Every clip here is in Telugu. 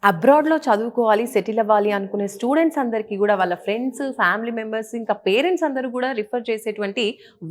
అబ్రాడ్‌లో చదువుకోవాలి, సెటిల్ అవ్వాలి అనుకునే స్టూడెంట్స్ అందరికీ గూడా వాళ్ళ ఫ్రెండ్స్, ఫ్యామిలీ మెంబర్స్ ఇంకా పేరెంట్స్ అందరూ గూడా రిఫర్ చేసేటువంటి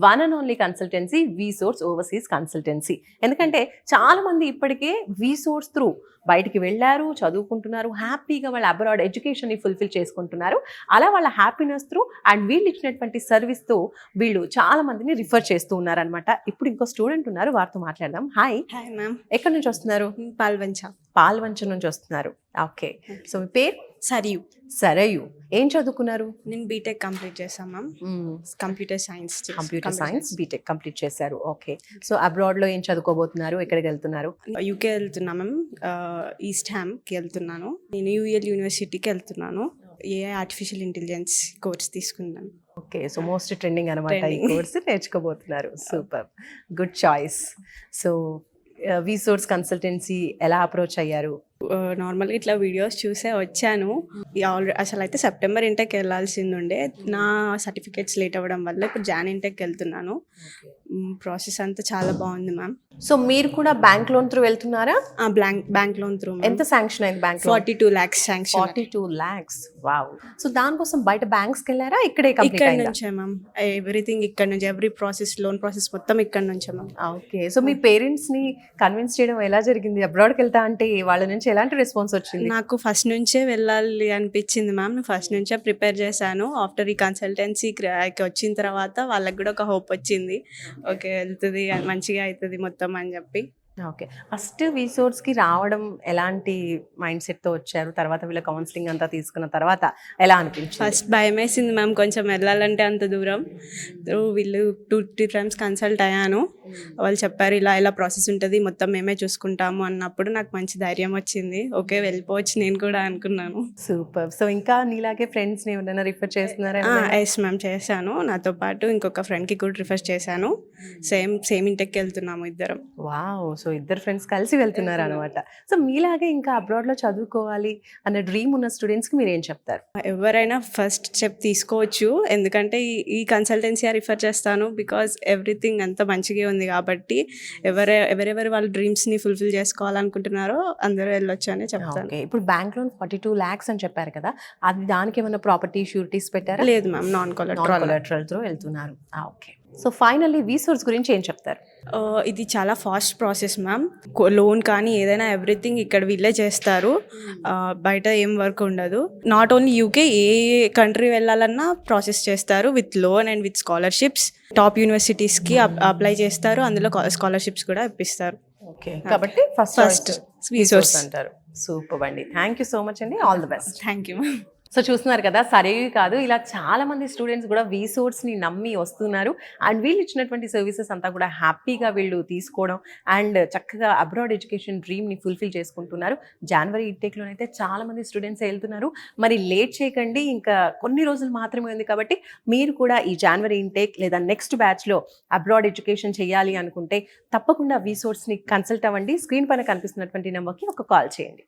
one and only consultancy వీసోర్స్ overseas consultancy. ఎందుకంటే చాలామంది ఇప్పటికే వీసోర్స్ త్రూ బయటికి వెళ్లారు, చదువుకుంటున్నారు, హ్యాపీగా వాళ్ళ అబ్రాడ్ ఎడ్యుకేషన్‌ని ఫుల్‌ఫిల్ చేసుకుంటున్నారు. అలా వాళ్ళ హ్యాపీనెస్ త్రూ అండ్ వీళ్ళు ఇచ్చినటువంటి సర్వీస్‌తో వీళ్ళు చాలా మందిని రిఫర్ చేస్తూ ఉన్నారనమాట. ఇప్పుడు ఇంకో స్టూడెంట్ ఉన్నారు, వారితో మాట్లాడదాం. హాయ్! Hi ma'am. ఎక్కడి నుంచి వస్తున్నారు? పాల్వంచ. పాల్వంచ నుంచి వస్తున్నారు. ఓకే. సో మీ పేరు? సరియు. సరయు. ఏం చదువుకున్నారు? నేను బీటెక్ కంప్లీట్ చేశాను ma'am. Computer science. Computer science B Tech complete చేశారు. ఓకే. సో అబ్రాడ్లో ఏం చదువుకోబోతున్నారు? ఎక్కడికి వెళ్తున్నారు? యూకే వెళ్తున్నా మ్యామ్. ఈస్ట్ హ్యామ్కి వెళ్తున్నాను. నేను యూఎల్ యూనివర్సిటీకి వెళ్తున్నాను. ఏఐ ఆర్టిఫిషియల్ ఇంటెలిజెన్స్ కోర్స్ తీసుకున్నాను. ఓకే. సో మోస్ట్ ట్రెండింగ్ అనమాట ఈ Trending. కోర్స్ నేర్చుకోబోతున్నారు. Super, good choice. So Vsource consultancy ఎలా అప్రోచ్ అయ్యారు? నార్మల్గా ఇట్లా వీడియోస్ చూసే వచ్చాను. అసలు అయితే సెప్టెంబర్ ఇంటెక్ వెళ్ళాల్సింది ఉండే. నా సర్టిఫికేట్స్ లేట్ అవ్వడం వల్ల ఇప్పుడు జాన్ ఇంటెక్ వెళ్తున్నాను. ప్రాసెస్ అంతా చాలా బాగుంది మ్యామ్. సో మీరు కూడా బ్యాంక్ లోన్ త్రూ వెళ్తున్నారా? బ్యాంక్ లోన్ త్రూ ఎంత శాంక్షన్ అయింది bank? 42 lakhs sanction. 42 lakhs. Wow. So దానికోసం బయట బ్యాంక్స్కి వెళ్ళారా? ఇక్కడే ఇక్కడ కంప్లీట్ అయిందా? నుంచే మ్యామ్. ఎవ్రీథింగ్ ఇక్కడ నుంచి, ఎవ్రీ ప్రాసెస్, లోన్ ప్రాసెస్ మొత్తం ఇక్కడ నుంచే మ్యామ్. ఓకే. సో మీ పేరెంట్స్ ని కన్విన్స్ చేయడం ఎలా జరిగింది? అబ్రాడ్కి వెళ్తా అంటే వాళ్ళ నుంచి ఎలాంటి రెస్పాన్స్ వచ్చింది? నాకు ఫస్ట్ నుంచే వెళ్ళాలి అనిపించింది మ్యామ్. నేను ఫస్ట్ నుంచే ప్రిపేర్ చేశాను. ఆఫ్టర్ ఈ కన్సల్టెన్సీకి వచ్చిన తర్వాత వాళ్ళకి కూడా ఒక హోప్ వచ్చింది. ఓకే, వెళ్తుంది, మంచిగా అవుతుంది మొత్తం అని చెప్పి. ఓకే. ఫస్ట్ వీసోర్స్కి రావడం ఎలాంటి మైండ్ సెట్తో వచ్చారు? తర్వాత వీళ్ళ కౌన్సిలింగ్ అంతా తీసుకున్న తర్వాత ఎలా అనిపించింది? ఫస్ట్ భయం వేసింది మ్యామ్, కొంచెం వెళ్ళాలంటే అంత దూరం. వీళ్ళు 2-3 times కన్సల్ట్ అయ్యాను. వాళ్ళు చెప్పారు ఇలా ఇలా ప్రాసెస్ ఉంటుంది, మొత్తం మేమే చూసుకుంటాము అన్నప్పుడు నాకు మంచి ధైర్యం వచ్చింది. ఓకే, వెళ్ళిపోవచ్చు నేను కూడా అనుకున్నాను. సూపర్. సో ఇంకా నీలాగే ఫ్రెండ్స్ని ఎవరైనా రిఫర్ చేస్తున్నారా? ఎస్ మ్యామ్, చేశాను. నాతో పాటు ఇంకొక ఫ్రెండ్కి కూడా రిఫర్ చేశాను. సేమ్ ఇంటెక్కి వెళ్తున్నాము ఇద్దరం. వావ్. సో ఇద్దరు ఫ్రెండ్స్ కలిసి వెళ్తున్నారు అనమాట. సో మీలాగే ఇంకా అబ్రాడ్లో చదువుకోవాలి అన్న డ్రీమ్ ఉన్న స్టూడెంట్స్కి మీరు ఏం చెప్తారు? ఎవరైనా ఫస్ట్ స్టెప్ తీసుకోవచ్చు. ఎందుకంటే ఈ కన్సల్టెన్సీ రిఫర్ చేస్తాను బికాజ్ ఎవ్రీథింగ్ అంత మంచిగా ఉంది కాబట్టి ఎవరెవరు వాళ్ళ డ్రీమ్స్ని ఫుల్ఫిల్ చేసుకోవాలనుకుంటున్నారో అందరూ వెళ్ళొచ్చు అని చెప్తాను. ఓకే. ఇప్పుడు బ్యాంక్ లోన్ 42 lakhs అని చెప్పారు కదా, అది దానికి ఏమైనా ప్రాపర్టీ షూరిటీస్ పెట్టారా? లేదు మ్యామ్, నాన్ కొలెటరల్. తో వెళ్తున్నారు. ఓకే. సో ఫైనల్లీ వీసోర్స్ గురించి ఏం చెప్తారు? ఇది చాలా ఫాస్ట్ ప్రాసెస్ మ్యామ్. లోన్ కానీ ఏదైనా ఎవ్రీథింగ్ ఇక్కడ వీళ్ళే చేస్తారు. బయట ఏం వర్క్ ఉండదు. నాట్ ఓన్లీ యూకే, ఏ కంట్రీ వెళ్ళాలన్నా ప్రాసెస్ చేస్తారు with loan and with scholarships. Top యూనివర్సిటీస్కి అప్లై చేస్తారు, అందులో స్కాలర్షిప్స్ కూడా ఇప్పిస్తారు. ఓకే. కాబట్టి ఫస్ట్ వీసోర్స్ అంటారు. సూపర్ అండి. థ్యాంక్ యూ సో మచ్ అండి. All the best. Thank you ma'am. So చూస్తున్నారు కదా, సరేవి కాదు, ఇలా చాలా మంది స్టూడెంట్స్ కూడా వీసోర్స్ని నమ్మి వస్తున్నారు. అండ్ వీళ్ళు ఇచ్చినటువంటి సర్వీసెస్ అంతా కూడా హ్యాపీగా వీళ్ళు తీసుకోవడం అండ్ చక్కగా అబ్రాడ్ ఎడ్యుకేషన్ డ్రీమ్ని ఫుల్ఫిల్ చేసుకుంటున్నారు. జనవరి ఇంటేక్లోనైతే చాలా మంది స్టూడెంట్స్ వెళ్తున్నారు. మరి లేట్ చేయకండి, ఇంకా కొన్ని రోజులు మాత్రమే ఉంది కాబట్టి మీరు కూడా ఈ జనవరి ఇంటేక్ లేదా నెక్స్ట్ బ్యాచ్లో అబ్రాడ్ ఎడ్యుకేషన్ చేయాలి అనుకుంటే తప్పకుండా వీసోర్స్ని కన్సల్ట్ అవ్వండి. స్క్రీన్ పైన కనిపిస్తున్నటువంటి నెంబర్కి ఒక కాల్ చేయండి.